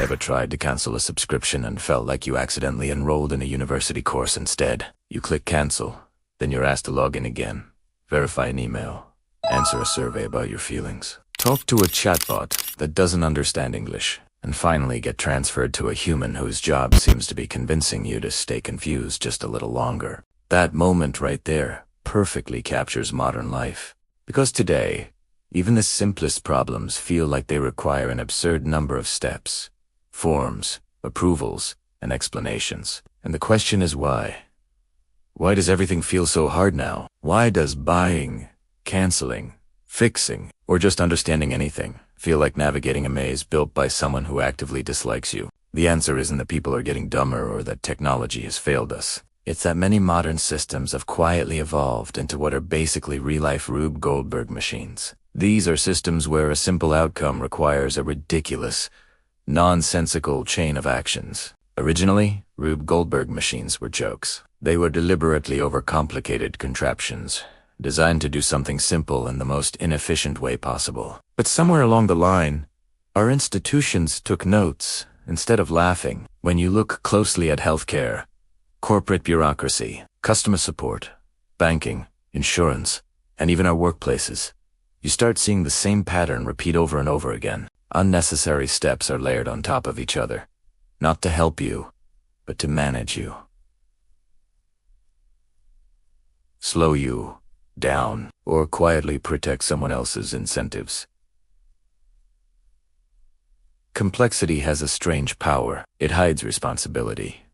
Ever tried to cancel a subscription and felt like you accidentally enrolled in a university course instead? You click cancel, then you're asked to log in again, verify an email, answer a survey about your feelings, talk to a chatbot that doesn't understand English, and finally get transferred to a human whose job seems to be convincing you to stay confused just a little longer. That moment right there perfectly captures modern life. Because today, even the simplest problems feel like they require an absurd number of steps, forms, approvals, and explanations. And the question is why? Why does everything feel so hard now? Why does buying, canceling, fixing, or just understanding anything feel like navigating a maze built by someone who actively dislikes you? The answer isn't that people are getting dumber or that technology has failed us. It's that many modern systems have quietly evolved into what are basically real-life Rube Goldberg machines. These are systems where a simple outcome requires a ridiculous, nonsensical chain of actions. Originally, Rube Goldberg machines were jokes. They were deliberately overcomplicated contraptions, designed to do something simple in the most inefficient way possible. But somewhere along the line, our institutions took notes instead of laughing. When you look closely at healthcare, corporate bureaucracy, customer support, banking, insurance, and even our workplaces, you start seeing the same pattern repeat over and over again. Unnecessary steps are layered on top of each other, not to help you, but to manage you. Slow you down, or quietly protect someone else's incentives. Complexity has a strange power. It hides responsibility.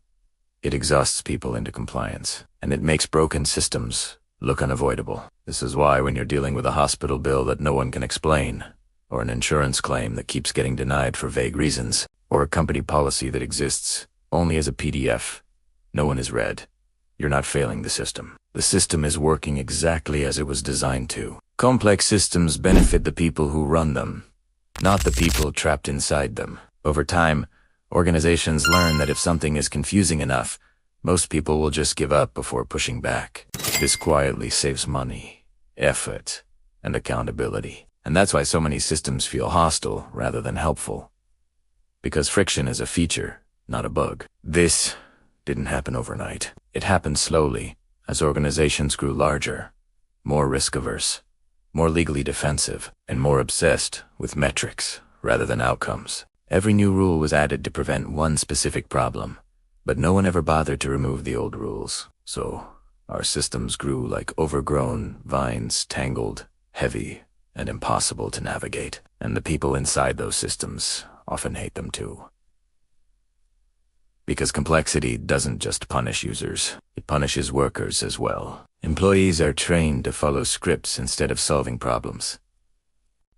It exhausts people into compliance, and it makes broken systems look unavoidable. This is why when you're dealing with a hospital bill that no one can explain, or an insurance claim that keeps getting denied for vague reasons, or a company policy that exists only as a PDF no one has read, you're not failing the system. The system is working exactly as it was designed to. Complex systems benefit the people who run them, not the people trapped inside them. Over time, organizations learn that if something is confusing enough, most people will just give up before pushing back. This quietly saves money, effort, and accountability. And that's why so many systems feel hostile rather than helpful. Because friction is a feature, not a bug. This didn't happen overnight. It happened slowly as organizations grew larger, more risk-averse, more legally defensive, and more obsessed with metrics rather than outcomes. Every new rule was added to prevent one specific problem, but no one ever bothered to remove the old rules. So our systems grew like overgrown vines, tangled, heavy, and impossible to navigate. And the people inside those systems often hate them too. Because complexity doesn't just punish users, it punishes workers as well. Employees are trained to follow scripts instead of solving problems.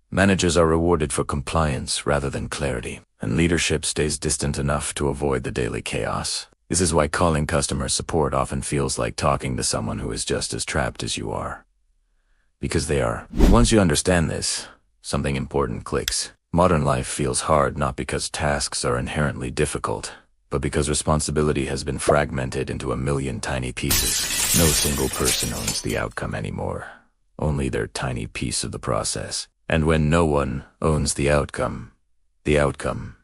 Managers are rewarded for compliance rather than clarity, and leadership stays distant enough to avoid the daily chaos. This is why calling customer support often feels like talking to someone who is just as trapped as you are. Because they are. Once you understand this, something important clicks. Modern life feels hard not because tasks are inherently difficult, but because responsibility has been fragmented into a million tiny pieces. No single person owns the outcome anymore, only their tiny piece of the process. And when no one owns the outcome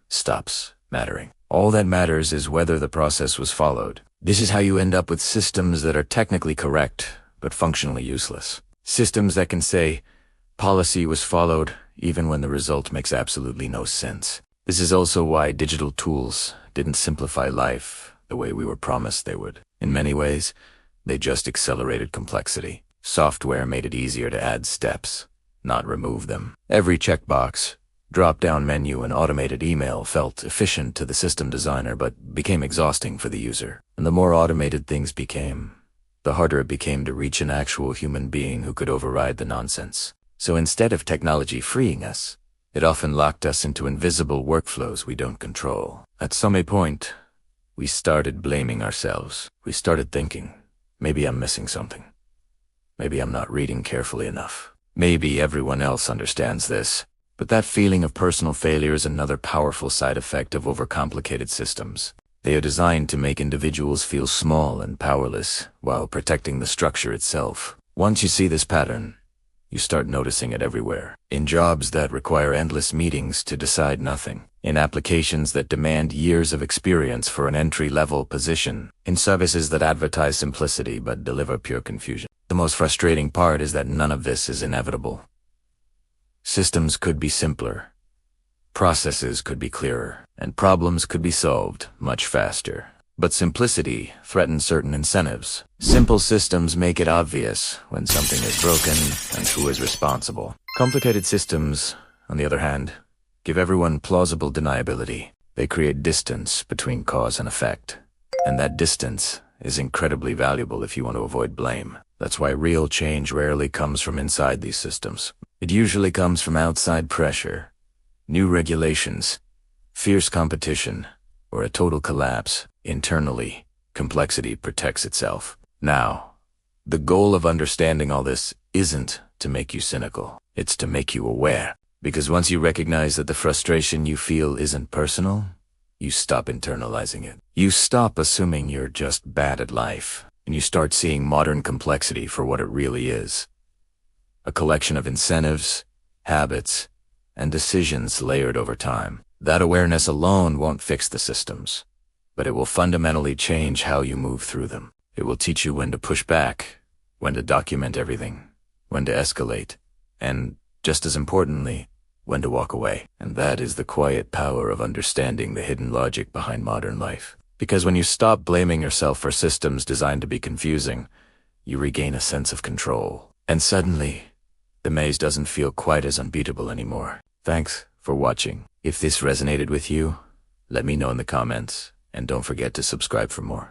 stops mattering. All that matters is whether the process was followed. This is how you end up with systems that are technically correct, but functionally useless. Systems that can say, policy was followed, even when the result makes absolutely no sense. This is also why digital tools didn't simplify life the way we were promised they would. In many ways, they just accelerated complexity. Software made it easier to add steps, not remove them. Every checkbox, drop-down menu, and automated email felt efficient to the system designer but became exhausting for the user. And the more automated things became, the harder it became to reach an actual human being who could override the nonsense. So instead of technology freeing us, it often locked us into invisible workflows we don't control. At some point, we started blaming ourselves. We started thinking, maybe I'm missing something. Maybe I'm not reading carefully enough. Maybe everyone else understands this. But that feeling of personal failure is another powerful side effect of overcomplicated systems. They are designed to make individuals feel small and powerless while protecting the structure itself. Once you see this pattern, you start noticing it everywhere. In jobs that require endless meetings to decide nothing. in applications that demand years of experience for an entry-level position, in services that advertise simplicity but deliver pure confusion. The most frustrating part is that none of this is inevitable. Systems could be simpler, processes could be clearer, and problems could be solved much faster. But simplicity threatens certain incentives. Simple systems make it obvious when something is broken and who is responsible. Complicated systems, on the other hand, give everyone plausible deniability. They create distance between cause and effect. And that distance is incredibly valuable if you want to avoid blame. That's why real change rarely comes from inside these systems. It usually comes from outside pressure, new regulations, fierce competition, or a total collapse. Internally, complexity protects itself. Now, the goal of understanding all this isn't to make you cynical. It's to make you aware. Because once you recognize that the frustration you feel isn't personal, you stop internalizing it. You stop assuming you're just bad at life, and you start seeing modern complexity for what it really is. A collection of incentives, habits, and decisions layered over time. That awareness alone won't fix the systems, but it will fundamentally change how you move through them. It will teach you when to push back, when to document everything, when to escalate, and, just as importantly, when to walk away. And that is the quiet power of understanding the hidden logic behind modern life. Because when you stop blaming yourself for systems designed to be confusing, you regain a sense of control. And suddenly, the maze doesn't feel quite as unbeatable anymore. Thanks for watching. If this resonated with you, let me know in the comments, and don't forget to subscribe for more.